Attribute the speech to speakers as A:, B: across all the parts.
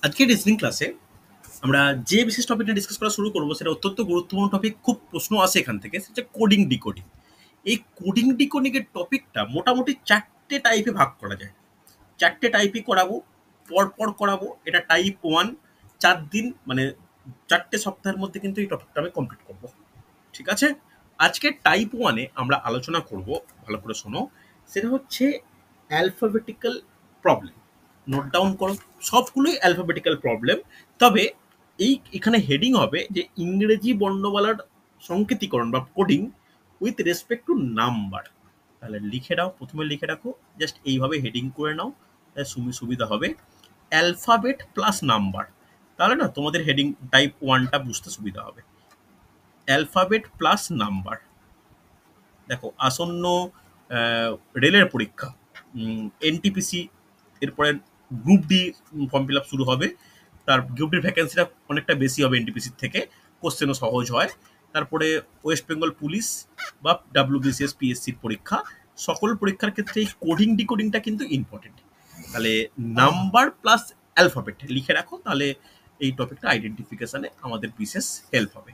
A: আজকের রিজনিং ক্লাসে আমরা যে বিশেষ টপিকটা ডিসকাস করা শুরু করবো সেটা অত্যন্ত গুরুত্বপূর্ণ টপিক। খুব প্রশ্ন আসে এখান থেকে, সেটা কোডিং ডিকোডিং। এই কোডিং ডিকোডিং এর টপিকটা মোটামুটি চারটে টাইপে ভাগ করা যায়। চারটে টাইপই করাবো, পরপর করাবো। এটা টাইপ ওয়ান। 4 দিন মানে 4টে সপ্তাহের মধ্যে কিন্তু এই টপিকটা আমি কমপ্লিট করবো। ঠিক আছে? আজকে টাইপ ওয়ানে আমরা আলোচনা করব, ভালো করে শোনো। সেটা হচ্ছে অ্যালফাবেটিক্যাল প্রবলেম। নোট ডাউন করো, সবগুলোই অ্যালফাবেটিক্যাল প্রবলেম। তবে এখানে হেডিং হবে যে ইংরেজি বর্ণমালার সংকেতীকরণ বা coding with respect to number. তাহলে লিখে নাও, প্রথমে লিখে রাখো, জাস্ট এইভাবে হেডিং করে নাও, তাহলে সুবিধা হবে। অ্যালফাবেট প্লাস নাম্বার, তাহলে না তোমাদের হেডিং টাইপ ওয়ানটা বুঝতে সুবিধা হবে। Alphabet plus number. দেখো, আসন্ন আহ, রেলের পরীক্ষা, এনটিপিসি, এরপরে group D form fill up শুরু হবে। তার গ্রুপ ডির ভ্যাকেন্সিটা অনেকটা বেশি হবে এনটিপিসির থেকে, কোশ্চেনও সহজ হয়। তারপরে ওয়েস্ট বেঙ্গল পুলিশ বা ডাব্লিউবিসিএস পিএসসির পরীক্ষা, সকল পরীক্ষার ক্ষেত্রে এই কোডিং ডিকোডিংটা কিন্তু ইম্পর্টেন্ট। তাহলে নাম্বার প্লাস অ্যালফাবেট লিখে রাখো, তাহলে এই টপিকটা আইডেন্টিফিকেশনে আমাদের বিশেষ হেল্প হবে।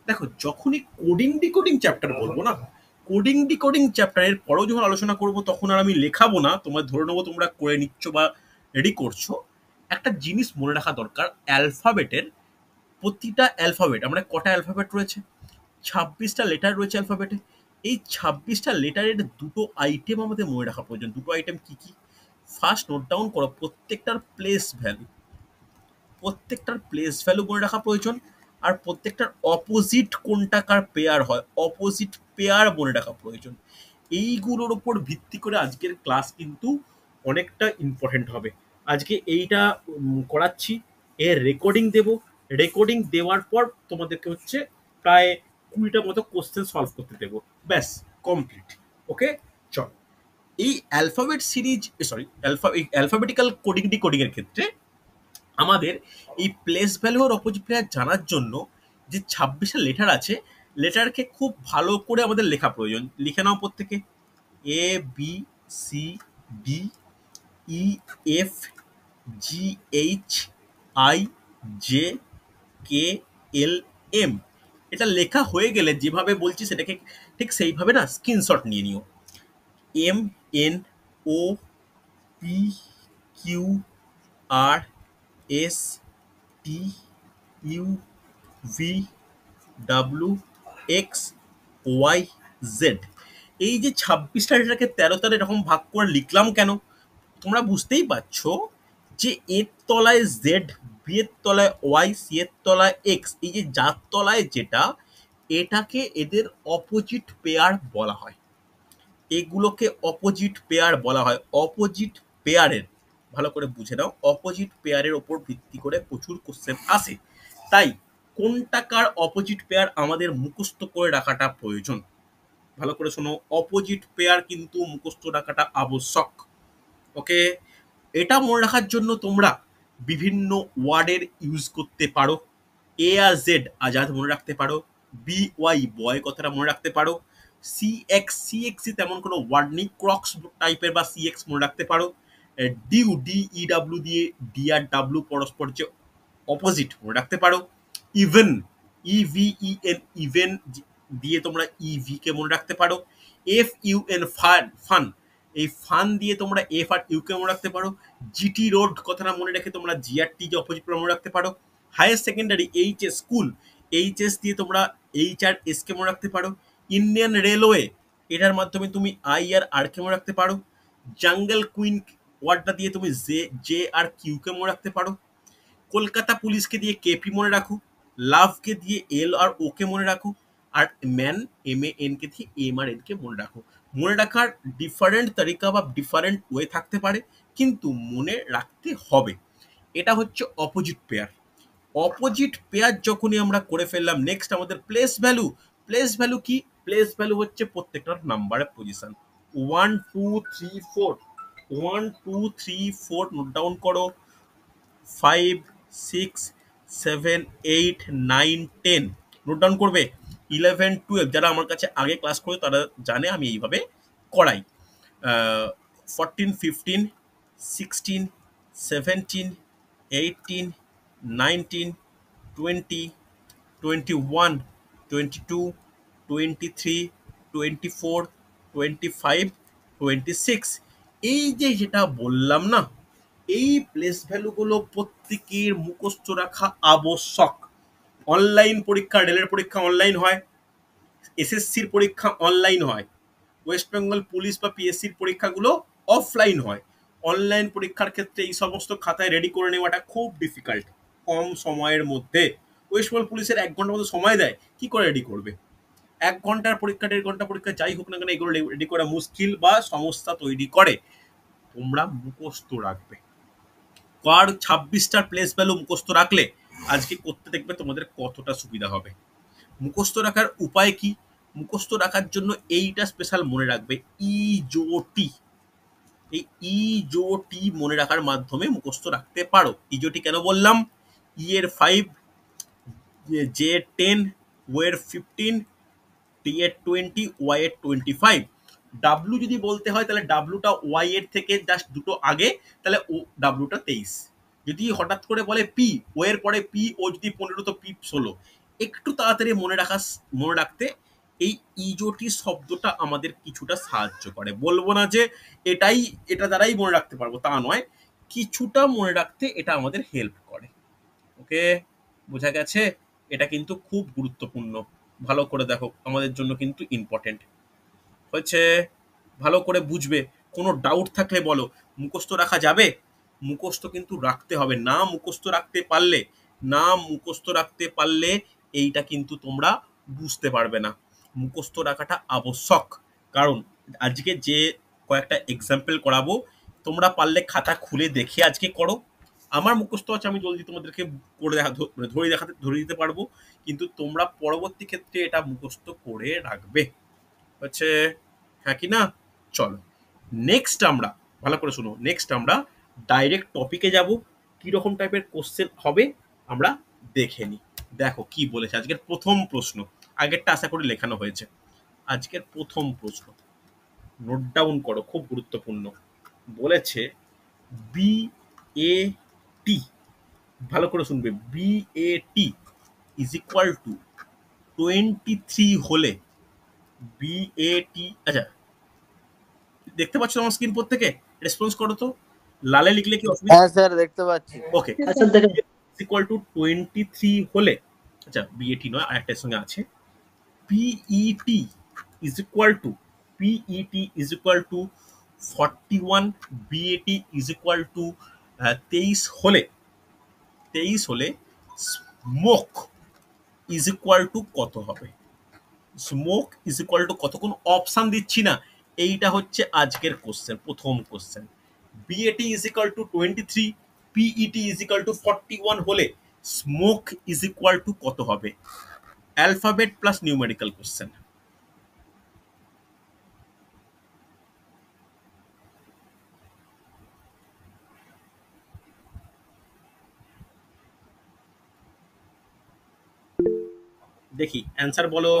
A: দেখো, যখনই কোডিং ডিকোডিং চ্যাপ্টার বলবো না, কোডিং ডিকোডিং চ্যাপ্টারের পরেও যখন আলোচনা করব, তখন আর আমি লেখাবো না, তোমার ধরে নেবো তোমরা করে নিচ্ছ বা রেডি করছো। একটা জিনিস মনে রাখা দরকার, অ্যালফাবেটের প্রতিটা অ্যালফাবেট, আমরা কটা অ্যালফাবেট রয়েছে? 26টা লেটার রয়েছে অ্যালফাবেটে। এই 26টা লেটারের দুটো আইটেম আমাদের মনে রাখা প্রয়োজন। দুটো আইটেম কি কি? ফার্স্ট নোট ডাউন করো, প্রত্যেকটার প্লেস ভ্যালু। প্রত্যেকটার প্লেস ভ্যালু মনে রাখা প্রয়োজন। আর প্রত্যেকটার অপোজিট কোনটাকার পেয়ার হয়, অপোজিট পেয়ার মনে রাখা প্রয়োজন। এইগুলোর ওপর ভিত্তি করে আজকের ক্লাস কিন্তু অনেকটা ইম্পর্টেন্ট হবে। আজকে এইটা করাচ্ছি, এর রেকর্ডিং দেব। রেকর্ডিং দেওয়ার পর তোমাদেরকে হচ্ছে প্রায় 20টা মতো কোশ্চেন সলভ করতে দেবো। ব্যাস, কমপ্লিট। ওকে, চল। এই alphabet series, sorry, alphabetical coding decoding এর ক্ষেত্রে আমাদের এই প্লেস ভ্যালু আর অপোজিট প্লেয়ার জানার জন্য যে 26টা লেটার আছে, লেটারকে খুব ভালো করে আমাদের লেখা প্রয়োজন। লিখে নাও প্রত্যেকে। A B C D E F G H I J K L M. এটা লেখা হয়ে গেলে যেভাবে বলছি সেটাকে ঠিক সেইভাবে না স্ক্রিনশট নিয়ে নিও। M N O P Q R S T U V W X Y Z. এই যে 26টা লেটারকে 13 এরকম ভাগ করে লিখলাম কেন? তোমরা বুঝতেই পারছো যে এর তলায় জেড, বি এর তলায় ওয়াই, সি এর তলায় এক্স, এই যে যার তলায় যেটা, এটাকে এদের অপোজিট পেয়ার বলা হয়। এগুলোকে অপোজিট পেয়ার বলা হয়। অপোজিট পেয়ারের, ভালো করে বুঝে নাও, অপোজিট পেয়ারের ওপর ভিত্তি করে প্রচুর কোশ্চেন আসে। তাই কোনটাকার অপোজিট পেয়ার আমাদের মুখস্থ করে রাখাটা প্রয়োজন। ভালো করে শোনো, অপোজিট পেয়ার কিন্তু মুখস্থ রাখাটা আবশ্যক। ওকে, এটা মনে রাখার জন্য তোমরা বিভিন্ন ওয়ার্ডের ইউজ করতে পারো। এ আর জেড আজাদ মনে রাখতে পারো। বি ওয়াই বয় কথাটা মনে রাখতে পারো। সি এক্স, সি এক্স তেমন কোনো ওয়ার্ড নেই, ক্রক্স টাইপের বা সি এক্স মনে রাখতে পারো। ডিউ ডি ই ডাব্লিউ দিয়ে ডি আর ডাব্লিউ পরস্পর যে অপোজিট মনে রাখতে পারো। ইভেন, ইভিইএন ইভেন দিয়ে তোমরা ইভি কে মনে রাখতে পারো। F U N fun, fun, এই ফান দিয়ে তোমরা এফ আর ইউ কে মনে রাখতে পারো। জিটি রোড কথাটা মনে রেখে তোমরা জি আর টি যে অপোজিট মনে রাখতে পারো। Higher secondary H S school, H S দিয়ে তোমরা এইচ আর এস কে মনে রাখতে পারো। ইন্ডিয়ান রেলওয়ে, এটার মাধ্যমে তুমি আই আর আর কে মনে রাখতে পারো। জাঙ্গল কুইন ওয়ার্ডটা দিয়ে তুমি জে, জে আর কিউ কে মনে রাখতে পারো। কলকাতা পুলিশকে দিয়ে কেপি মনে রাখো। লাভকে দিয়ে এল আর ও কে মনে রাখো। আর ম্যান, এম এ এন কে দিয়ে এম আর এন কে মনে রাখো। মনে রাখার ডিফারেন্ট তরিকা বা ডিফারেন্ট ওয়ে থাকতে পারে, কিন্তু মনে রাখতে হবে। এটা হচ্ছে অপোজিট পেয়ার। অপোজিট পেয়ার যখনই আমরা করে ফেললাম, নেক্সট আমাদের প্লেস ভ্যালু। প্লেস ভ্যালু কি? প্লেস ভ্যালু হচ্ছে প্রত্যেকটার নাম্বারের পজিশন। 1 2 3 4, 1 2 3 4 নোট ডাউন করো। 5 6 7 8 9 10 নোট ডাউন করবে। 11 12, যারা আমার কাছে আগে ক্লাস করে তারা জানে আমি এইভাবে করাই। 14 15 16 17 18, 19, 20, 21, 22, 23, 24, 25, 26 এই যে যেটা বললাম না, এই প্লেস ভ্যালুগুলো প্রত্যেকের মুখস্থ রাখা আবশ্যক। অনলাইন পরীক্ষা, রেলের পরীক্ষা অনলাইন হয়, এসএসসির পরীক্ষা অনলাইন হয়, ওয়েস্ট বেঙ্গল পুলিশ বা পিএসসির পরীক্ষাগুলো অফলাইন হয়। অনলাইন পরীক্ষার ক্ষেত্রে এই সমস্ত খাতায় রেডি করে নেওয়াটা খুব ডিফিকাল্ট, কম সময়ের মধ্যে। ওয়েস্ট বেঙ্গল পুলিশের 1 ঘন্টার মতো সময় দেয়, কি করে রেডি করবে? 1 ঘন্টার পরীক্ষা, 1.5 ঘন্টা পরীক্ষা যাই হোক না কেন, এগুলো রেডি করা মুশকিল বা সমস্যা তৈরি করে। তোমরা মুখস্থ রাখবে। কার 26টার প্লেস ভ্যালু মুখস্থ রাখলে আজকে করতে দেখবে তোমাদের কতটা সুবিধা হবে। মুখস্থ রাখার উপায় কি? মুখস্থ রাখার জন্য এইটা স্পেশাল মনে রাখবে, ইজোটি। এই ইজোটি মনে রাখার মাধ্যমে মুখস্থ রাখতে পারো। ইজোটি কেন বললাম? ই এর 5, জে 10, ও এর 15, টি এর 20, ওয়াই এর 25। ডাব্লু যদি বলতে হয় তাহলে ডাব্লুটা ওয়াই এর থেকে জাস্ট দুটো আগে, তাহলে ও ডাব্লুটা 23। যদি হঠাৎ করে বলে পি, ও এর পরে পি, ও যদি 15 তো পি 16। একটু তাড়াতাড়ি মনে রাখতে এই ইজোটি শব্দটা আমাদের কিছুটা সাহায্য করে। বলবো না যে এটা দ্বারাই মনে রাখতে পারবো, তা নয়, কিছুটা মনে রাখতে এটা আমাদের হেল্প করে। ওকে, বোঝা গেছে? এটা কিন্তু খুব গুরুত্বপূর্ণ, ভালো করে দেখো, আমাদের জন্য কিন্তু ইম্পর্টেন্ট হচ্ছে। ভালো করে বুঝবে, কোনো ডাউট থাকলে বলো। মুখস্থ রাখা যাবে? মুখস্থ কিন্তু রাখতে হবে। না মুখস্থ রাখতে পারলে এইটা কিন্তু তোমরা বুঝতে পারবে না। মুখস্থ রাখাটা আবশ্যক। কারণ আজকে যে কয়েকটা এক্সাম্পল করাবো, তোমরা পারলে খাতা খুলে দেখে আজকে করো। আমার মুখস্থ আছে, আমি জলদি তোমাদেরকে করে ধরে দিতে পারবো, কিন্তু তোমরা পরবর্তী ক্ষেত্রে এটা মুখস্থ করে রাখবে হচ্ছে। হ্যাঁ কি না? চলো নেক্সট আমরা, ভালো করে শুনো, নেক্সট আমরা ডাইরেক্ট টপিকে যাব। কিরকম টাইপের কোশ্চেন হবে আমরা দেখে নিই। দেখো কি বলেছে আজকের প্রথম প্রশ্ন। আগেরটা আশা করি লেখানো হয়েছে। আজকের প্রথম প্রশ্ন নোট ডাউন করো, খুব গুরুত্বপূর্ণ। বলেছে বি এ টি, ভালো করে শুনবে, B A T is equal to 23 হলে, বি এ টি, আচ্ছা দেখতে পাচ্ছ আমার স্ক্রিন? প্রত্যেকে রেসপন্স করো তো। লালে লিখলে কি অসুবিধা?
B: হ্যাঁ স্যার দেখতে পাচ্ছি।
A: ওকে,
C: আচ্ছা দেখেন,
A: ইকুয়াল টু 23 হলে, আচ্ছা বিএটি নয়, আরেকটার সঙ্গে আছে, PET is equal two, PET is equal two 41, BAT is equal to 23 হলে, স্মোক ইজ ইকুয়াল টু কত হবে? স্মোক ইজ ইকুয়াল টু কত? কোন অপশন দিচ্ছি না, এইটা হচ্ছে আজকের কোশ্চেন, প্রথম question. BAT is equal to 23, PET is equal two 41 হলে স্মোক ইজ ইকুয়াল টু কত হবে? Alphabet plus numerical question. দেখি অ্যান্সার বলো।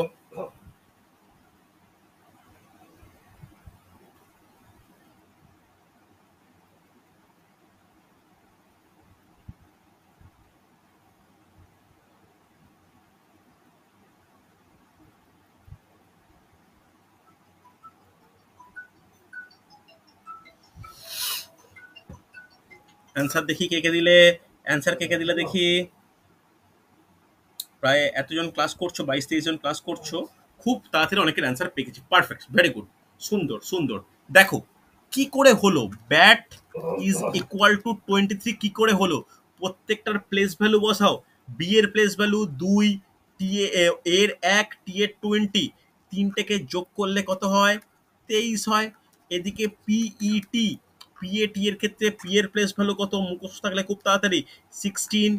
A: অ্যান্সার দেখি কে কে দিলে, অ্যান্সার কে কে দিলে দেখি। প্রায় এতজন ক্লাস করছো, 22-23 জন ক্লাস করছো, খুব তাড়াতাড়ি অনেকের অ্যান্সার পেয়ে গেছি। পারফেক্ট, ভেরি গুড, সুন্দর সুন্দর। দেখো কি করে হলো, ব্যাট ইজ ইকুয়াল টু 23 কি করে হলো? প্রত্যেকটার প্লেস ভ্যালু বসাও। বি এর প্লেস ভ্যালু 2, টি এর 1, টি এর 20, তিনটেকে যোগ করলে কত হয়? 23 হয়। এদিকে পিইটি, পিএটি এর ক্ষেত্রে পি এর প্লেস ভ্যালু কত? মুখস্থ থাকলে খুব তাড়াতাড়ি 16,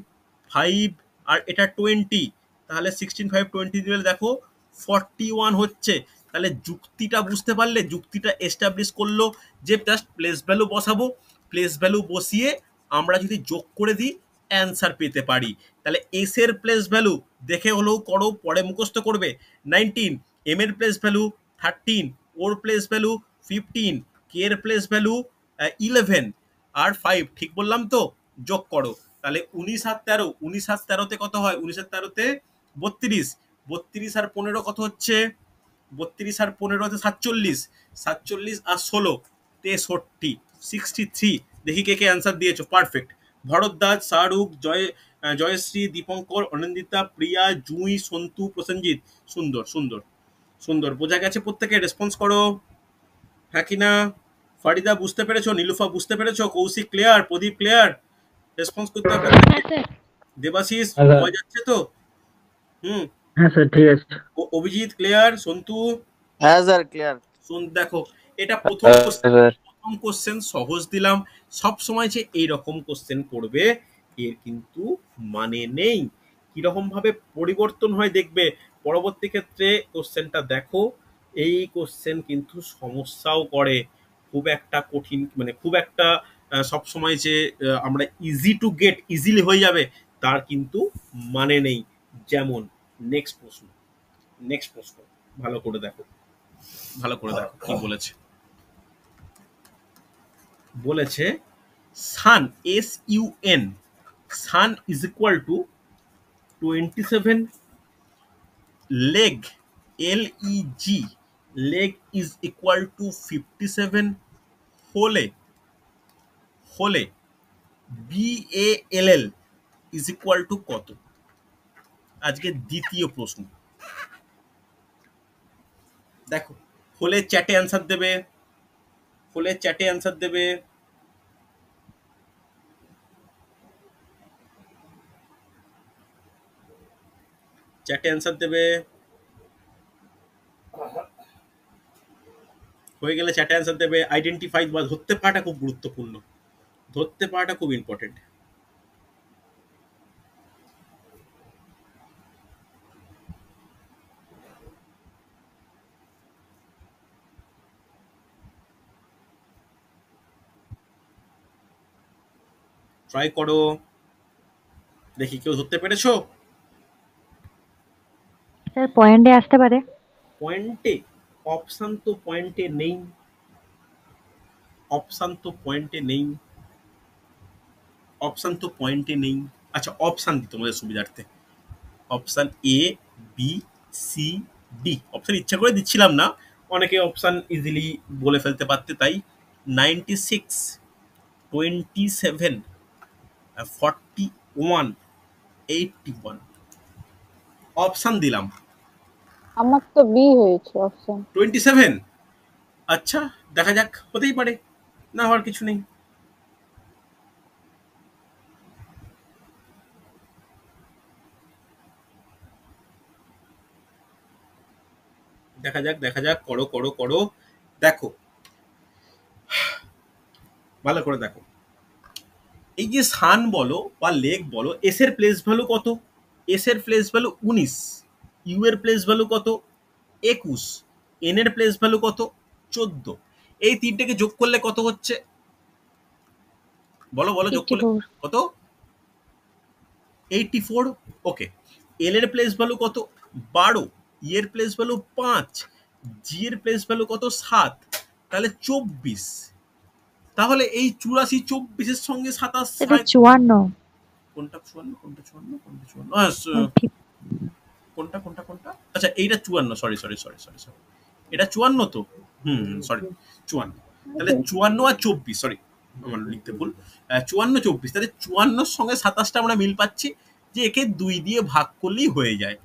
A: 5 আর এটা 20, তাহলে 16, 5, 20 দিলে দেখো 41 হচ্ছে। তাহলে যুক্তিটা বুঝতে পারলে? যুক্তিটা এস্টাবলিশ করলো যে জাস্ট প্লেস ভ্যালু বসাবো, প্লেস ভ্যালু বসিয়ে আমরা যদি যোগ করে দিই অ্যান্সার পেতে পারি। তাহলে এস এর প্লেস ভ্যালু দেখে হলেও করো, পরে মুখস্থ করবে। 19, এম এর প্লেস ভ্যালু 13, ওর প্লেস ভ্যালু 15, কে এর প্লেস ভ্যালু 11 আর 5, ঠিক বললাম তো? যোগ করো, তাহলে 19 আর 13, 19 আর 13-তে কত হয়? 19 আর 13-তে 32, 32 আর 15 কত হচ্ছে? 32 আর 15-তে 47, 47 আর 16 63, 63। দেখি কে কে অ্যান্সার দিয়েছো। পারফেক্ট। ভরদ্বাজ, শাহরুখ, জয়শ্রী, দীপঙ্কর, অনন্দিতা, প্রিয়া, জুঁই, সন্তু, প্রসেনজিৎ। সুন্দর সুন্দর সুন্দর, বোঝা গেছে প্রত্যেকে। রেসপন্স করো। হ্যাঁ কি না? ফারিদা বুঝতে পেরেছো? নীলুফা বুঝতে পেরেছো? কৌশিক ক্লিয়ার? প্রদীপ ক্লিয়ার? রেসপন্স করতে হবে প্রত্যেকে।
B: হ্যাঁ স্যার।
A: দেবাশিস
C: হ্যাঁ স্যার।
A: পাওয়া যাচ্ছে তো? হুম।
C: হ্যাঁ স্যার, ঠিক আছে।
A: অভিজিৎ ক্লিয়ার? সন্তু?
D: হ্যাঁ স্যার, ক্লিয়ার।
A: দেখো, এটা প্রথম
C: হ্যাঁ
A: কোশ্চেন।
C: স্যার।
A: প্রথম কোশ্চেন সহজ দিলাম। সব সময় যে এইরকম কোশ্চেন করবে এর কিন্তু মানে নেই। কিরকম ভাবে পরিবর্তন হয় দেখবে পরবর্তী ক্ষেত্রে। কোশ্চেনটা দেখো, এই কোশ্চেন কিন্তু সমস্যাও করে। খুব একটা কঠিন, মানে খুব একটা সব সময় যে আমরা ইজি টু গেট, ইজিলি হয়ে যাবে তার কিন্তু মানে নেই। যেমন নেক্সট প্রশ্ন, নেক্সট প্রশ্ন ভালো করে দেখো, ভালো করে দেখো কি বলেছে। বলেছে sun, SUN, sun is equal to 27, leg, LEG, leg is equal to 57 হলে, হলে BALL ইজ ইকুয়াল টু কত? আজকে দ্বিতীয় প্রশ্ন। দেখো, হলে চ্যাটে অ্যান্সার দেবে, হলে চ্যাটে অ্যান্সার দেবে। চ্যাটে অ্যান্সার দেবে। হয়ে গেলে চ্যাটে অ্যান্সার দেবে। আইডেন্টিফাই বা ধরতে পারাটা খুব গুরুত্বপূর্ণ, ধরতে পারাটা খুব ইম্পর্টেন্ট। ট্রাই করো, দেখি কেউ ধরতে পেরেছো?
B: স্যার পয়েন্টে আসতে পারে।
A: পয়েন্টে? অপশান তো পয়েন্টে নেই, অপশান তো পয়েন্টে নেই, অপশান তো পয়েন্টে নেই। আচ্ছা, অপশান দিই তোমাদের সুবিধার্থে। অপশান ABCD, অপশান ইচ্ছা করে দিচ্ছিলাম না, অনেকে অপশান ইজিলি বলে ফেলতে পারতে তাই। 96, 27, 41, 81। অপশান দিলাম।
E: আমার তো বি হয়েছে অপশন।
A: 27। আচ্ছা, দেখা যাক, হতেই পারে, না হওয়ার কিছু নেই। দেখা যাক, দেখা যাক, করো করো করো। দেখো, ভালো করে দেখো। এই যে সান বলো বা লেগ বলো, এস এর প্লেস ভ্যালু কত? এস এর প্লেস ভ্যালু 19, ইউ এর প্লেস ভ্যালু কত? 21, এন এর প্লেস ভ্যালু কত? 14। এই তিনটেকে যোগ করলে কত হচ্ছে? বলো বলো, যোগ করলে
B: 84।
A: কত? 84। ওকে। এল এর প্লেস ভ্যালু কত? 12, ই এর প্লেস ভ্যালু 5, জি এর প্লেস ভ্যালু কত? 7, তাহলে 24। তাহলে এই 84 24-এর সঙ্গে 27
B: এটা 54।
A: কোনটা 54, কোনটা 54, কোনটা 54?
B: ঠিক।
A: কোনটা কোনটা কোনটা? আচ্ছা, এইটা 54। Sorry sorry sorry sorry sorry, এটা 54 তো। সরি, 54। তাহলে 54 আর 24, সরি আমার লিখতে ভুল। 54 24, তাহলে 54-র সঙ্গে 27টা আমরা মিল পাচ্ছি, যে একে 2 দিয়ে ভাগ করলেই হয়ে যায়।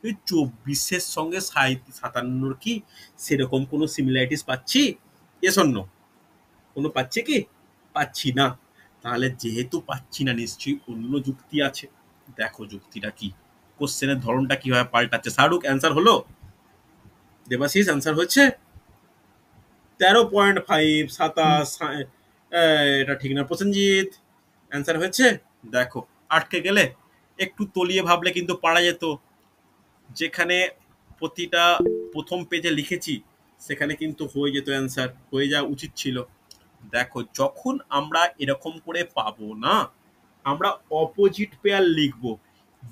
A: 24-এর সঙ্গে 57-র কি সেরকম কোনো সিমিলারিটিস পাচ্ছি? Yes or no? কোনো পাচ্ছে কি? পাচ্ছি না। তাহলে যেহেতু পাচ্ছি না, নিশ্চয়ই অন্য যুক্তি আছে। দেখো যুক্তিটা কি, কোশ্চেনের ধরনটা কিভাবে পাল্টাচ্ছে। শাহরুখ অ্যান্সার হলো? দেবাশিস অ্যান্সার হচ্ছে 13.5, 27। এটা ঠিক না। প্রসেনজিৎ অ্যান্সার হয়েছে? দেখো, আটকে গেলে একটু তলিয়ে ভাবলে কিন্তু পারা যেত। যেখানে প্রতিটা প্রথম পেজে লিখেছি সেখানে কিন্তু হয়ে যেত অ্যান্সার, হয়ে যাওয়া উচিত ছিল। দেখো, যখন আমরা এরকম করে পাবো না, আমরা অপোজিট পেয়ার লিখবো,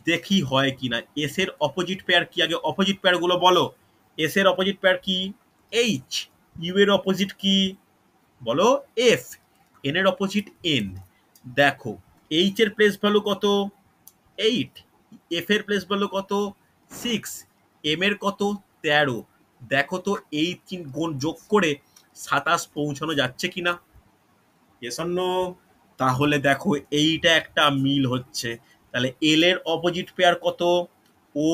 A: দেখি হয় কিনা। এস এর অপোজিট পেয়ার কি? আগে অপোজিট পেয়ার গুলো বলো। এস এর অপোজিট পেয়ার কি? এইচ। ইউ এর অপোজিট কি? বলো এফ। এন এর অপোজিট এন। দেখো, এইচ এর প্লেস ভ্যালু কত 8, এফ এর প্লেস ভ্যালু কত 6, এম এর কত 13। দেখো তো এই তিন গুণ যোগ করে 27 পৌঁছানো যাচ্ছে কিনা, ইয়েস অর নো? তাহলে দেখো এইটা একটা মিল হচ্ছে। তাহলে এল এর অপোজিট পেয়ার কত ও,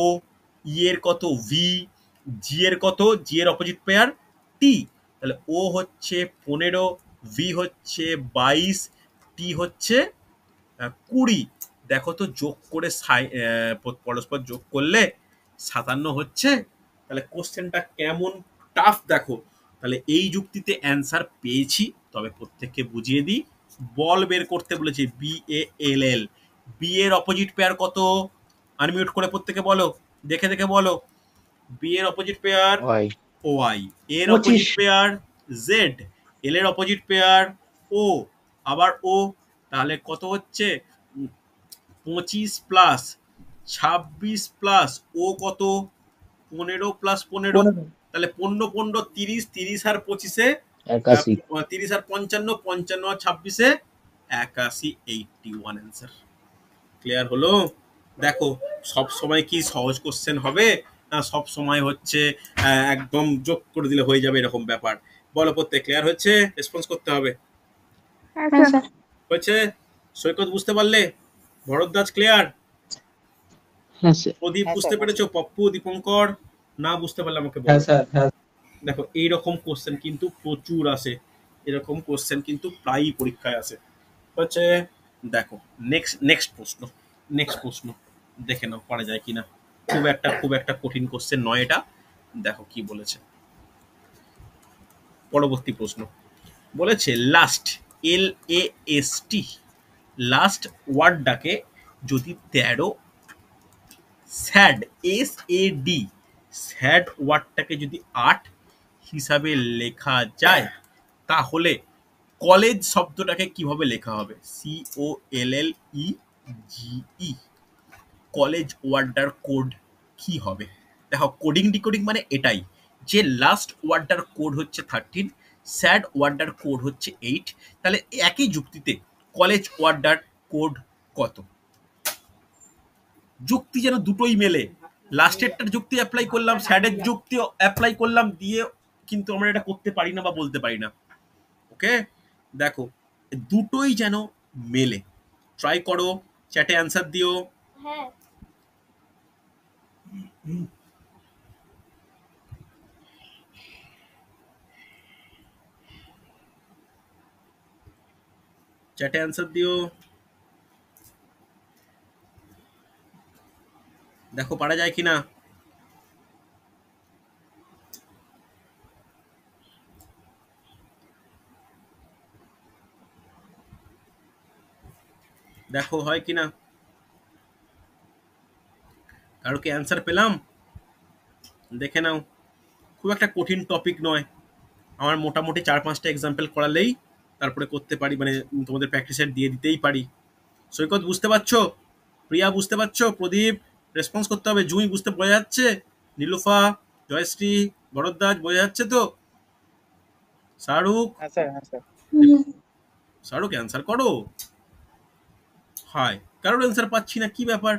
A: ই এর কত ভি, জি এর কত, জি এর অপোজিট পেয়ার টি। তাহলে ও হচ্ছে 15, ভি হচ্ছে 22, টি হচ্ছে 20। দেখো তো যোগ করে পরস্পর যোগ করলে 57 হচ্ছে। তাহলে কোশ্চেনটা কেমন টাফ দেখো। তাহলে এই যুক্তিতে অ্যান্সার পেয়েছি, তবে প্রত্যেককে বুঝিয়ে দিই। বল বের করতে বলেছে, B A L L. B এর অপোজিট পেয়ার কত, আনমিউট করে প্রত্যেকে বলো, দেখে দেখে বলো। বি এর অপোজিট পেয়ার
C: ওয়াই
A: ওয়াই, এর
C: 25
A: অপোজিট পেয়ার জেড, এল এর অপোজিট পেয়ার ও, আবার ও। তাহলে কত হচ্ছে 25 প্লাস 26 প্লাস ও কত 15 প্লাস 15। তাহলে 15 15 30, 30 আর 25-এ
C: 81
A: 30 আর 55, 55 আর 26-এ 81, 81 অ্যান্সার। ক্লিয়ার হলো? দেখো সব সময় কি সহজ কোশ্চেন হবে না, সব সময় হচ্ছে একদম যোগ করে দিলে হয়ে যাবে এরকম ব্যাপার? বলো প্রত্যেক ক্লিয়ার হচ্ছে? রেসপন্স করতে হবে।
E: হ্যাঁ স্যার।
A: হয়েছে? সৈকত বুঝতে পারলে? ভরদ্বাজ ক্লিয়ার?
C: হ্যাঁ স্যার
A: প্রদীপ বুঝতে পেরেছো? পপ্পু, দীপঙ্কর না বুঝতে পারলে আমাকে
D: হ্যাঁ
A: বলো।
D: স্যার, হ্যাঁ
A: দেখো এইরকম কোশ্চেন কিন্তু প্রচুর আসে, এরকম কোশ্চেন কিন্তু প্রায়ই পরীক্ষায় আসে হচ্ছে। দেখো নেক্সট নেক্সট প্রশ্ন, নেক্সট প্রশ্ন দেখে নাও পারা যায় কিনা। খুব একটা কঠিন কোশ্চেন নয় এটা। দেখো কি বলেছে পরবর্তী প্রশ্ন। বলেছে last, L A S T, last ওয়ার্ডটাকে যদি 13, sad S A D, sad ওয়ার্ডটাকে যদি 8 হিসাবে লেখা যায়, তাহলে কলেজ শব্দটাকে কিভাবে লেখা হবে? সি ও এল এল ই জি ই, কলেজ ওয়ার্ডটার কোড কি হবে? দেখো কোডিং ডিকোডিং মানে এটাই, যে লাস্ট ওয়ার্ডটার কোড হচ্ছে 13, স্যাড ওয়ার্ডটার কোড হচ্ছে 8। তাহলে একই যুক্তিতে কলেজ ওয়ার্ডটার কোড কত? যুক্তি যেন দুটোই মেলে, লাস্টেরটার যুক্তি অ্যাপ্লাই করলাম, স্যাডের যুক্তি অ্যাপ্লাই করলাম, দিয়ে কিন্তু আমরা এটা করতে পারি না বা বলতে পারি না। ওকে, দেখো দুটোই যেন মেলে। ট্রাই করো, চ্যাটে অ্যান্সার দিও। চ্যাটে অ্যান্সার দিও, দেখো পারা যায় কিনা। দেখো হয় কিনা, কারো কি অ্যান্সার পেলাম? দেখে নাও, খুব একটা কঠিন টপিক নয়। আমার মোটামুটি 4-5টা এক্সাম্পল করালেই তারপরে করতে পারি, মানে তোমাদের প্র্যাকটিসের দিয়ে দিতেই পারি। সৈকত বুঝতে পারছো? প্রিয়া বুঝতে পারছো? প্রদীপ রেসপন্স করতে হবে। জুঁই বুঝতে বোঝা যাচ্ছে? নীলুফা, জয়শ্রী, ভরদ্বাজ বোঝা যাচ্ছে তো? শাহরুখ,
D: হ্যাঁ স্যার, হ্যাঁ স্যার।
A: শাহরুখ অ্যান্সার করো। হাই, কারোর অ্যান্সার পাচ্ছি না, কি ব্যাপার?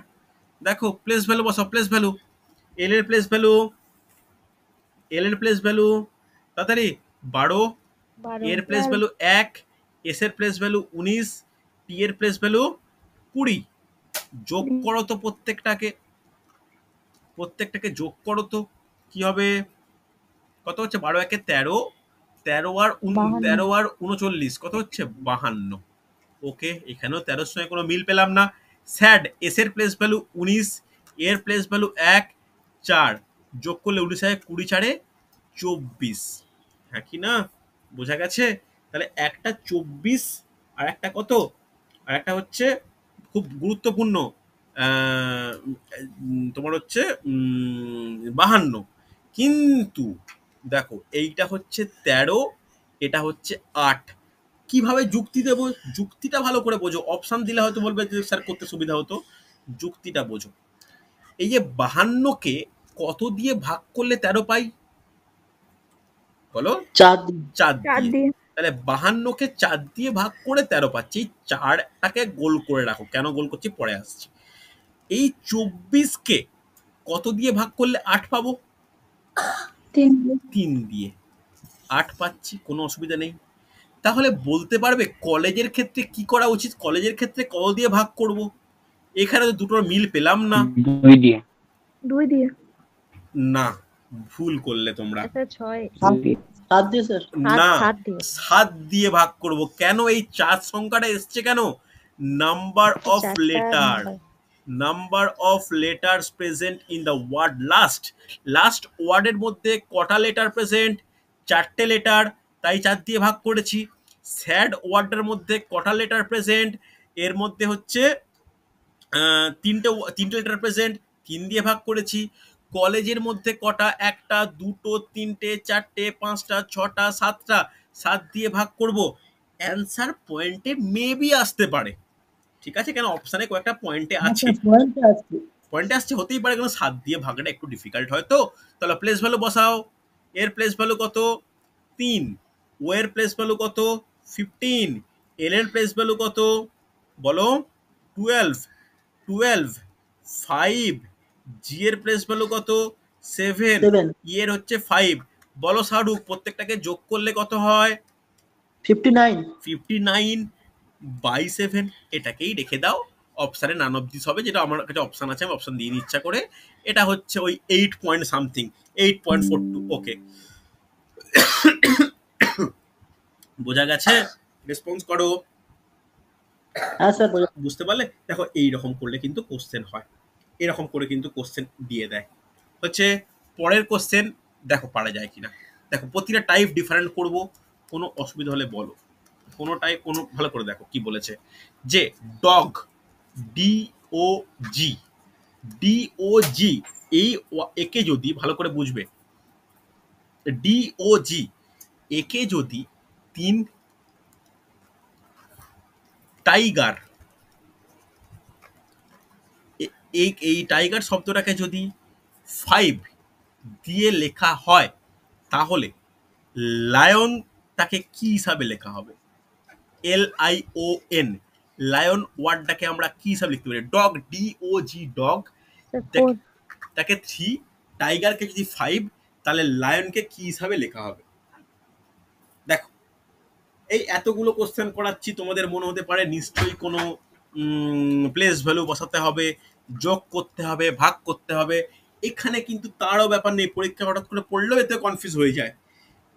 A: দেখো প্লেস ভ্যালু বসাও, প্লেস ভ্যালু, এল এর প্লেস ভ্যালু, এল এর প্লেস ভ্যালু তাড়াতাড়ি 12, এর প্লেস ভ্যালু 1, এস এর প্লেস ভ্যালু 19, টি এর প্লেস ভ্যালু 20। যোগ করো তো প্রত্যেকটাকে, প্রত্যেকটাকে যোগ করো তো, কি হবে? কত হচ্ছে? 12 একে 13, 13 আর 13 আর 39 কত হচ্ছে? 52। ওকে, এখানেও 13-র সঙ্গে কোনো মিল পেলাম না। স্যাড, এস এর প্লেস ভ্যালু 19, এর প্লেস ভ্যালু 1, 4, যোগ করলে 19 আর 20 4-এ 24। হ্যাঁ কি না? বোঝা গেছে? তাহলে একটা 24 আর একটা কত, আর একটা হচ্ছে খুব গুরুত্বপূর্ণ, তোমার হচ্ছে 52। কিন্তু দেখো এইটা হচ্ছে 13, এটা হচ্ছে 8। কিভাবে যুক্তি দেবো? যুক্তিটা ভালো করে বোঝো। অপশন দিলে হয়তো বলবে যে স্যার করতে সুবিধা হতো, যুক্তিটা বোঝো। এই যে 52-কে কত দিয়ে ভাগ করলে 13 পাই? বলো।
C: 4
A: 4 দিয়ে। তাহলে 52কে 4 দিয়ে ভাগ করে 13 পাচ্ছি। 4টাকে গোল করে রাখো, কেন গোল করছি পরে আসছি। এই 24কে কত দিয়ে ভাগ করলে 8 পাবো? 3 দিয়ে 8 পাচ্ছি, কোনো অসুবিধা নেই। তাহলে বলতে পারবে কলেজের ক্ষেত্রে কি করা উচিত? কলেজের ক্ষেত্রে কত দিয়ে ভাগ করব? এখানে তো দুটোর মিল পেলাম না।
C: 2 দিয়ে।
E: 2 দিয়ে।
A: না, ভুল করলে তোমরা।
B: স্যার 6
C: 2 দিয়ে।
D: 7 দিয়ে স্যার।
A: না,
B: 7 দিয়ে
A: 7 দিয়ে ভাগ করব। কেন এই 4 সংখ্যাটা এসছে কেন? Number of letter, number of letters present in the word last. Last ওয়ার্ডের মধ্যে কটা লেটার প্রেজেন্ট? 4টে লেটার, তাই 4 দিয়ে ভাগ করেছি। স্যাড ওয়ার্ডের মধ্যে কটা লেটার প্রেজেন্ট? এর মধ্যে হচ্ছে তিনটে লেটার প্রেজেন্ট, 3 দিয়ে ভাগ করেছি। কলেজের মধ্যে কটা? 1টা, 2টো, 3টে, 4টে, 5টা, 6টা, 7টা, 7 দিয়ে ভাগ করব। অ্যান্সার পয়েন্টে মেবি আসতে পারে, ঠিক আছে? কেন অপশানে কয়েকটা পয়েন্টে আছে, পয়েন্টে আসছে, হতেই পারে। কেন 7 দিয়ে ভাগটা একটু ডিফিকাল্ট হয় তো। তাহলে প্লেস ভ্যালু বসাও। এর প্লেস ভ্যালু কত? 3। ও এর প্লেস ভ্যালু কত? 15। এল এর প্লেস ভ্যালু কত বলো? 12। 5। জি এর প্লেস ভ্যালু কত? 7।
D: 7
A: ই এর হচ্ছে 5। বলো শাহরুখ, প্রত্যেকটাকে যোগ করলে কত হয়?
D: 59
A: 59 বাই 7। এটাকেই রেখে দাও, অপশানে নান অফ দিস হবে, যেটা আমার কাছে অপশান আছে, আমি অপশান দিয়ে নিই ইচ্ছা করে। এটা হচ্ছে ওই 8 পয়েন্ট সামথিং, 8.42। ওকে, বোঝা গেছে? রেসপন্স করো।
D: হ্যাঁ স্যার বোঝা।
A: বুঝতে পারলে? দেখো এইরকম করলে কিন্তু কোশ্চেন হয়, এরকম করে কিন্তু কোশ্চেন দিয়ে দেয়। হচ্ছে পরের কোশ্চেন, দেখো পারা যায় কিনা। দেখো প্রতিটা টাইপ ডিফারেন্ট করব, কোনো অসুবিধা হলে বলো। কোনো টাইপ, কোনো ভালো করে দেখো কি বলেছে। যে ডগ, ডি ও জি, ডি ও জি, একে যদি ভালো করে বুঝবে, ডি ও জি একে যদি 3 টাইগার, এই টাইগার শব্দটাকে যদি 5 দিয়ে লেখা হয়, তাহলে লায়ন তাকে কি হিসাবে লেখা হবে? LION, লায়ন ওয়ার্ডটাকে আমরা কি হিসাবে লিখতে পারি? ডগ, DOG, ডগ,
B: স্যার 4
A: তাকে 3, টাইগারকে যদি 5, তাহলে লায়নকে কি হিসাবে লেখা হবে? দেখো, এই এতগুলো কোশ্চেন করাচ্ছি, তোমাদের মনে হতে পারে নিশ্চয়ই কোনো প্লেস ভ্যালু বসাতে হবে, যোগ করতে হবে, ভাগ করতে হবে। এখানে কিন্তু তারও ব্যাপার নেই, পরীক্ষা হঠাৎ করে পড়লেও এতে কনফিউজ হয়ে যায়।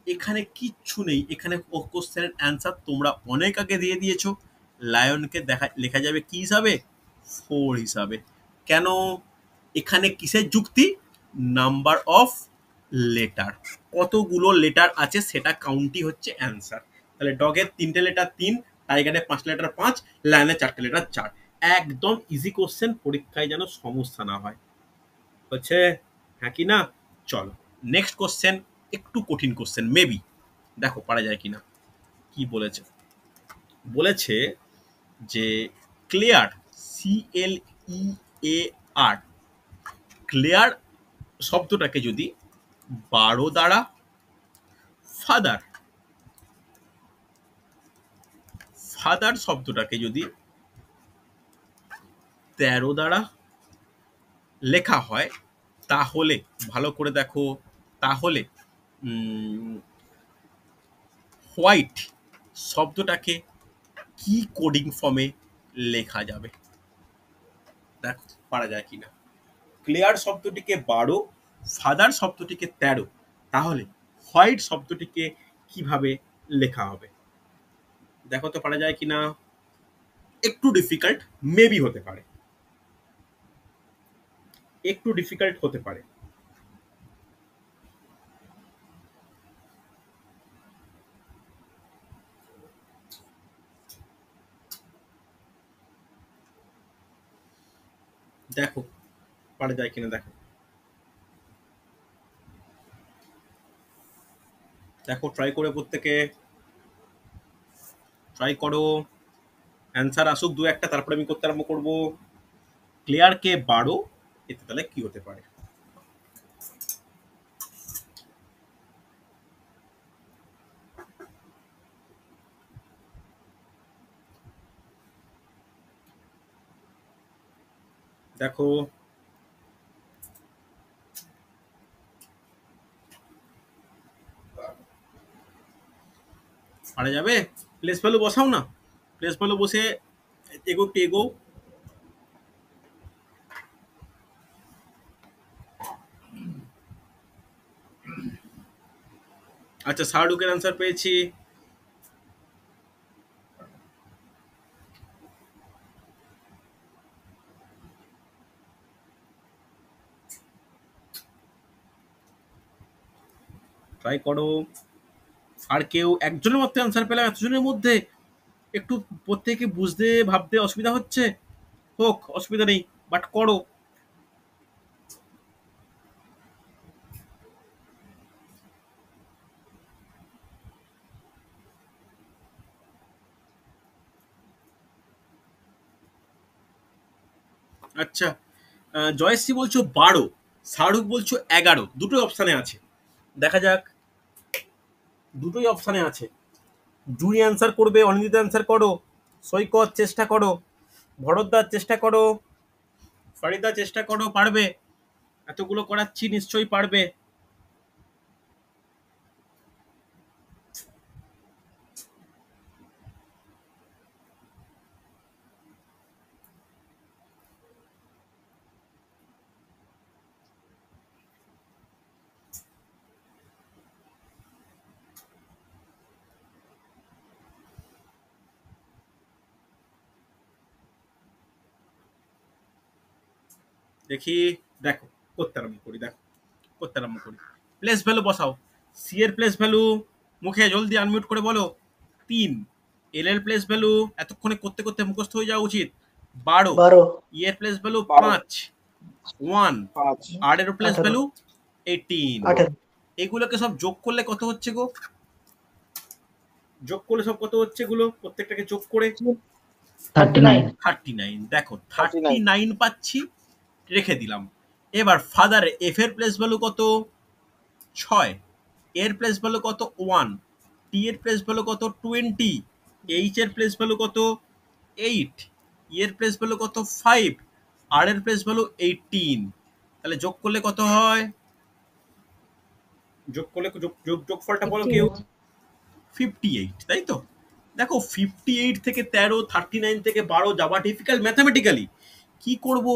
A: এখানে কিচ্ছু নেই, এখানে কোশ্চেনের অ্যান্সার তোমরা অনেক আগে দিয়ে দিয়েছো। লায়নকে লেখা যাবে কি হিসাবে? 4 হিসাবে। কেন? এখানে কিসের যুক্তি? নাম্বার অফ লেটার, কতগুলো লেটার আছে সেটা কাউন্টই হচ্ছে অ্যান্সার। তাহলে ডগের 3টে লেটার 3, টাইগারের 5 লেটার 5, লায়নের 4টে লেটার 4। একদম ইজি কোশ্চেন, পরীক্ষায় যেন সমস্যা না হয়। হচ্ছে হ্যাঁ কি না? চলো নেক্সট কোশ্চেন, একটু কঠিন কোশ্চেন মেবি, দেখো পারা যায় কিনা। কি বলেছে? বলেছে যে ক্লিয়ার, CLEAR, ক্লিয়ার শব্দটাকে যদি 12 দ্বারা, ফাদার, ফাদার শব্দটাকে যদি 13 দ্বারা লেখা হয়, তাহলে ভালো করে দেখো, তাহলে হোয়াইট শব্দটাকে কি কোডিং ফর্মে লেখা যাবে? দেখো পারা যায় কিনা। ক্লিয়ার শব্দটিকে 12, ফাদার শব্দটিকে 13, তাহলে হোয়াইট শব্দটিকে কিভাবে লেখা হবে? দেখো তো পারা যায় কিনা। একটু ডিফিকাল্ট মেবি হতে পারে, একটু ডিফিকাল্ট হতে পারে। দেখো পারা যায় কিনা। দেখো, দেখো ট্রাই করে, প্রত্যেকে ট্রাই করো। অ্যান্সার আসুক দু একটা, তারপরে আমি করতে আরম্ভ করবো। ক্লিয়ারকে 12, এতে তাহলে কি হতে পারে? দেখো পারা যাবে? প্লেস ভ্যালু বসাও না, প্লেস ভ্যালু বসে এগো একটু এগো। আচ্ছা, শাহরুখের অ্যান্সার পেয়েছি। ট্রাই করো। আর কেউ? একজনের মাত্র অ্যান্সার পেলাম এতজনের মধ্যে, একটু প্রত্যেকে বুঝতে ভাবতে অসুবিধা হচ্ছে, হোক অসুবিধা নেই, বাট করো। আচ্ছা, জয়শ্রী বলছো 12, শাহরুখ বলছো 11, দুটোই অপশানে আছে। দেখা যাক, দুটোই অপশানে আছে। জুই অ্যান্সার করবে, অনিন্দিতা অ্যান্সার করো, সৈকত চেষ্টা করো, ভরতদার চেষ্টা করো, ফারিদা চেষ্টা করো, পারবে? এতগুলো করাচ্ছি, নিশ্চয়ই পারবে। দেখি, দেখো করতে আরম্ভ করি, দেখো করতে আরম্ভ করি। প্লেস ভ্যালু বসাও। সি এর প্লেস ভ্যালু মুখে জলদি আনমিউট করে বলো 3। এল এর প্লেস ভ্যালু এতক্ষণে করতে করতে মুখস্থ হয়ে যাওয়া উচিত 12।
D: 12
A: ই এর প্লেস ভ্যালু
F: 12
A: 5, 1।
F: 5
A: আর এর প্লেস
D: 18
A: ভ্যালু 18।
D: 18
A: এগুলোকে সব যোগ করলে কত হচ্ছে গো? যোগ করলে সব কত হচ্ছে গুলো? প্রত্যেকটাকে যোগ করে
C: 39
A: 39। দেখো
F: 39
A: 39 পাচ্ছি, রেখে দিলাম। এবার ফাদার এফ এর প্লেস ভ্যালু কত? 6। এর প্লেস ভ্যালু কত? 1। টি এর প্লেস ভ্যালু কত? 20। এইচ এর প্লেস ভ্যালু কত? 8। ই এর প্লেস ভ্যালু কত? 5। আর এর প্লেস ভ্যালু 18। তাহলে যোগ করলে কত হয়? যোগ করলে যোগফলটা বলো কেউ। 58, তাই তো? দেখো 58 থেকে 13, 39 থেকে 12 যাওয়া ডিফিকাল্ট ম্যাথামেটিক্যালি। কি করব?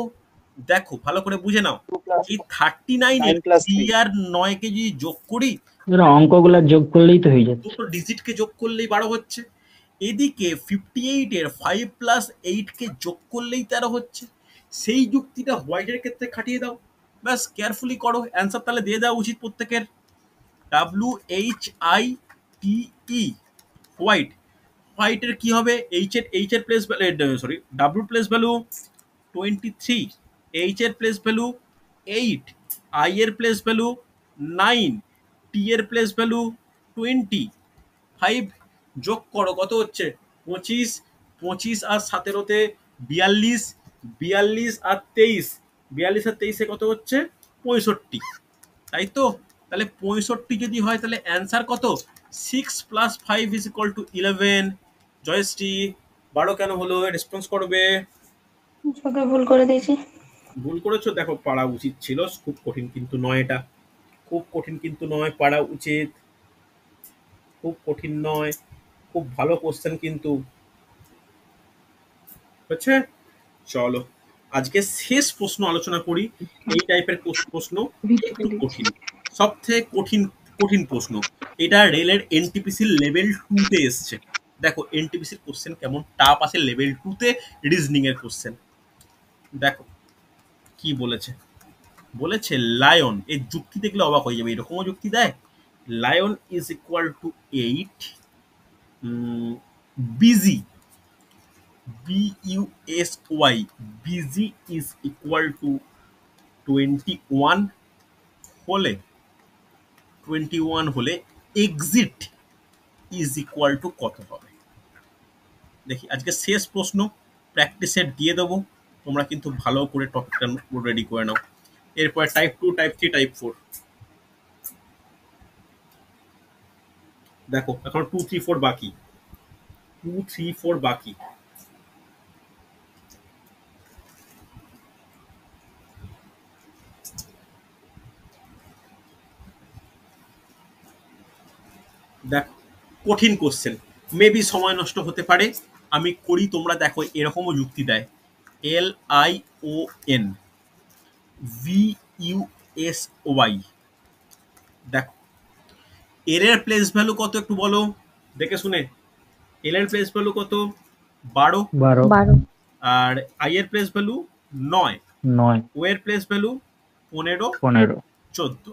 A: দেখো ভালো করে বুঝে নাও।
F: 2 plus
A: এই 39 এর
F: 9 plus
A: 3
F: 3
A: আর 9 কে যদি যোগ করি,
C: অঙ্কগুলা যোগ করলেই তো হয়ে যাচ্ছে।
A: দুটো ডিজিটকে যোগ করলেই 12 হচ্ছে। এদিকে 58 এর 5 প্লাস 8 কে যোগ করলেই 13 হচ্ছে। সেই যুক্তিটা হোয়াইটের ক্ষেত্রে খাটিয়ে দাও, ব্যাস কেয়ারফুলি করো, অ্যান্সার তাহলে দিয়ে দেওয়া উচিত প্রত্যেকের। WHITE, white. হোয়াইটের কি হবে? এইচ এর place sorry, W place value 23, H এর প্লেস ভ্যালু 8, আই এর প্লেস ভ্যালু 9, টি এর প্লেস ভ্যালু 20। 5 যোগ করো, কত হচ্ছে? 25। 25 আর 17তে 42, 42 আর 23, 42 আর 23-এ কত হচ্ছে? 65, তাই তো? তাহলে 65 যদি হয় তাহলে অ্যান্সার কত? 6 plus 5 is equal to 11। Jayshree 12 কেন হলো? রেসপন্স করবে।
E: ছোট ভুল করে দিয়েছি।
A: ভুল করেছো? দেখো পারা উচিত ছিল, খুব কঠিন কিন্তু নয়, এটা খুব কঠিন কিন্তু নয়, পারা উচিত, খুব কঠিন নয়, খুব ভালো কোশ্চেন কিন্তু। হচ্ছে, চলো আজকে শেষ প্রশ্ন আলোচনা করি। এই টাইপের প্রশ্ন একটু কঠিন, সব থেকে কঠিন কঠিন প্রশ্ন। এটা রেলের এনটিপিসি লেভেল 2 তে এসছে। দেখো এনটিপিসির কোশ্চেন কেমন টাপ আছে লেভেল 2 তে, রিজনিং এর কোশ্চেন। দেখো কি বলেছে। বলেছে লায়ন, এর যুক্তি দেখলে অবাক হয়ে যাবে, এরকমও যুক্তি দেয়। Lion is equal two 8, busy, BUSY, busy is equal two 21 হলে, 21 হলে এক্সিট ইজ ইকুয়াল টু কত হবে? দেখি আজকে শেষ প্রশ্ন, প্র্যাকটিস সেট দিয়ে দেবো, তোমরা কিন্তু ভালো করে টপিকটা রেডি করে নাও। এরপর টাইপ 2, টাইপ 3, টাইপ 4। দেখো এখন 2, 3, 4 বাকি, 2, 3, 4 বাকি। কঠিন কোশ্চেন, মেবি সময় নষ্ট হতে পারে, আমি করি, তোমরা দেখো এরকমও যুক্তি দেয়, LION VUSY, দেখো এর এর প্লেস ভ্যালু কত একটু বলো দেখে শুনে, এল এর প্লেস ভ্যালু কত 12,
C: 12,
B: 12,
A: আর আই এর প্লেস ভ্যালু 9,
C: 9,
A: ও এর প্লেস ভ্যালু 15,
C: 15,
A: 14,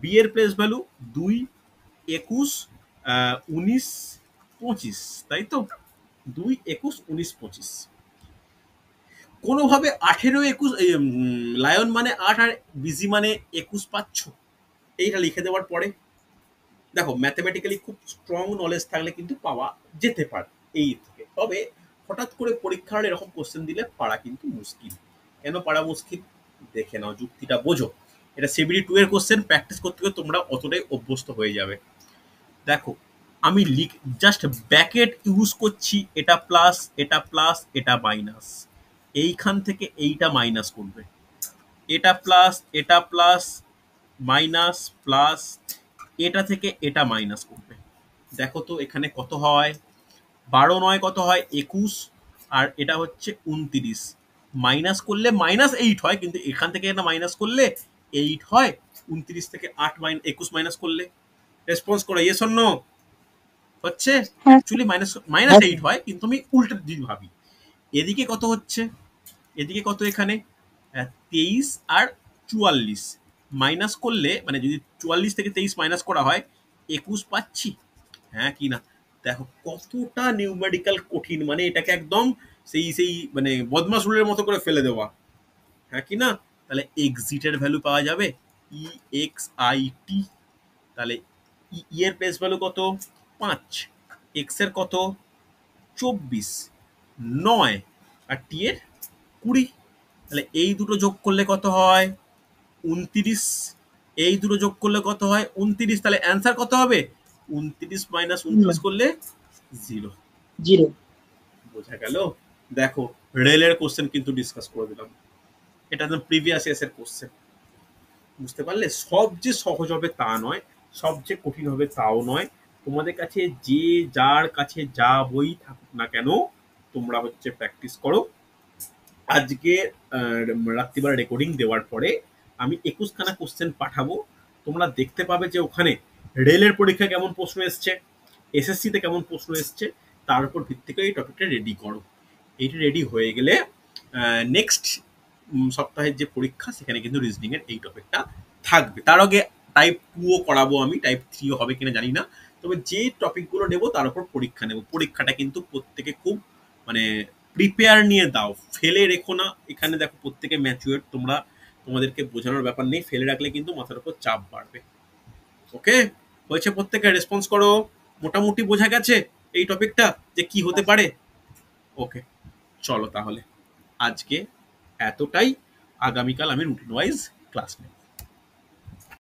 A: বি এর প্লেস ভ্যালু 2, 21, 19, 25, তাই তো 2, 21, 19, 25, কোনোভাবে 18, 21, লায়ন মানে 8 আর বিজি মানে 21 পাচ্ছ, এইটা লিখে দেওয়ার পরে দেখো ম্যাথমেটিক্যালি খুব স্ট্রং নলেজ থাকলে কিন্তু পাওয়া যেতে পারে এই থেকে। তবে হঠাৎ করে পরীক্ষার এরকম কোশ্চেন দিলে পারা কিন্তু মুশকিল। কেন পারা মুশকিল দেখে নাও, যুক্তিটা বোঝো। এটা সিবিডি 2 এর কোশ্চেন, প্র্যাকটিস করতে করতে তোমরা অতটাই অভ্যস্ত হয়ে যাবে। দেখো আমি জাস্ট ব্র্যাকেট ইউজ করছি, এটা প্লাস, এটা প্লাস, এটা মাইনাস, এইখান থেকে এইটা মাইনাস করবে, এটা প্লাস, এটা প্লাস, মাইনাস, প্লাস, এটা থেকে এটা মাইনাস করবে। দেখো তো এখানে কত হয়, 12 9 কত হয় 21, আর এটা হচ্ছে 29, মাইনাস করলে -8 হয়, কিন্তু এখান থেকে এটা মাইনাস করলে 8 হয়, 29 থেকে 21 মাইনাস করলে, রেসপন্স করো ইয়েস অর নো, হচ্ছে
E: হ্যাঁ
A: অ্যাকচুয়ালি -8 হয়, কিন্তু আমি উল্টো দিক ভাবি, এদিকে কত হচ্ছে, এদিকে কত এখানে 23 আর 44, মাইনাস করলে মানে যদি 44 থেকে 23 মাইনাস করা হয় 21 পাচ্ছি, হ্যাঁ কি না। দেখো কতটা নিউমেরিক্যাল কঠিন, মানে এটাকে একদম সেই মানে বদমাস রুলের মতো করে ফেলে দেওয়া, হ্যাঁ কি না। তাহলে এক্সিটের ভ্যালু পাওয়া যাবে EXIT, তাহলে ই এর প্লেস ভ্যালু কত 5, এক্স এর কত 24, 9, আর টি এর 20, তাহলে এই দুটো যোগ করলে কত হয় 29, এই দুটো যোগ করলে কত হয় 29, তাহলে অ্যান্সার কত হবে 29 মাইনাস 29 করলে 0,
D: 0,
A: বোঝা গেল। দেখো রেলের কোশ্চেন কিন্তু ডিসকাস করে দিলাম, এটা তো প্রিভিয়াস ইয়ার্স কোশ্চেন, বুঝতে পারলে। সব যে সহজ হবে তা নয়, সবচেয়ে কঠিন হবে তাও নয়, তোমাদের কাছে যে যার কাছে যা বই থাকুক না কেন তোমরা হচ্ছে প্র্যাকটিস করো। আজকে রাত্রিবার রেকর্ডিং দেওয়ার পরে আমি 21 খানা কোশ্চেন পাঠাবো, তোমরা দেখতে পাবে যে ওখানে রেলের পরীক্ষায় কেমন প্রশ্ন এসছে, এসএসসিতে কেমন প্রশ্ন এসছে, তার উপর ভিত্তি করে এই টপিকটা রেডি করো। এইটা রেডি হয়ে গেলে নেক্সট সপ্তাহের যে পরীক্ষা সেখানে কিন্তু রিজনিং এর এই টপিকটা থাকবে। তার আগে টাইপ 2ও করাবো আমি, টাইপ 3ও হবে কিনা জানি না, তবে যে টপিকগুলো নেবো তার উপর পরীক্ষা নেব। পরীক্ষাটা কিন্তু প্রত্যেকে খুব মানে প্রিপেয়ার নিয়ে দাও, ফেলে রেখো না। এখানে দেখো প্রত্যেকে ম্যাচুয়ার, তোমরা তোমাদেরকে বোঝানোর ব্যাপার নেই, ফেলে রাখলে কিন্তু মাথার উপর চাপ বাড়বে। ওকে হয়েছে, প্রত্যেকে রেসপন্স করো, মোটামুটি বোঝা গেছে এই টপিকটা যে কি হতে পারে। ওকে চলো তাহলে আজকে এতটাই, আগামীকাল আমি রুটিন ওয়াইজ ক্লাস নেব।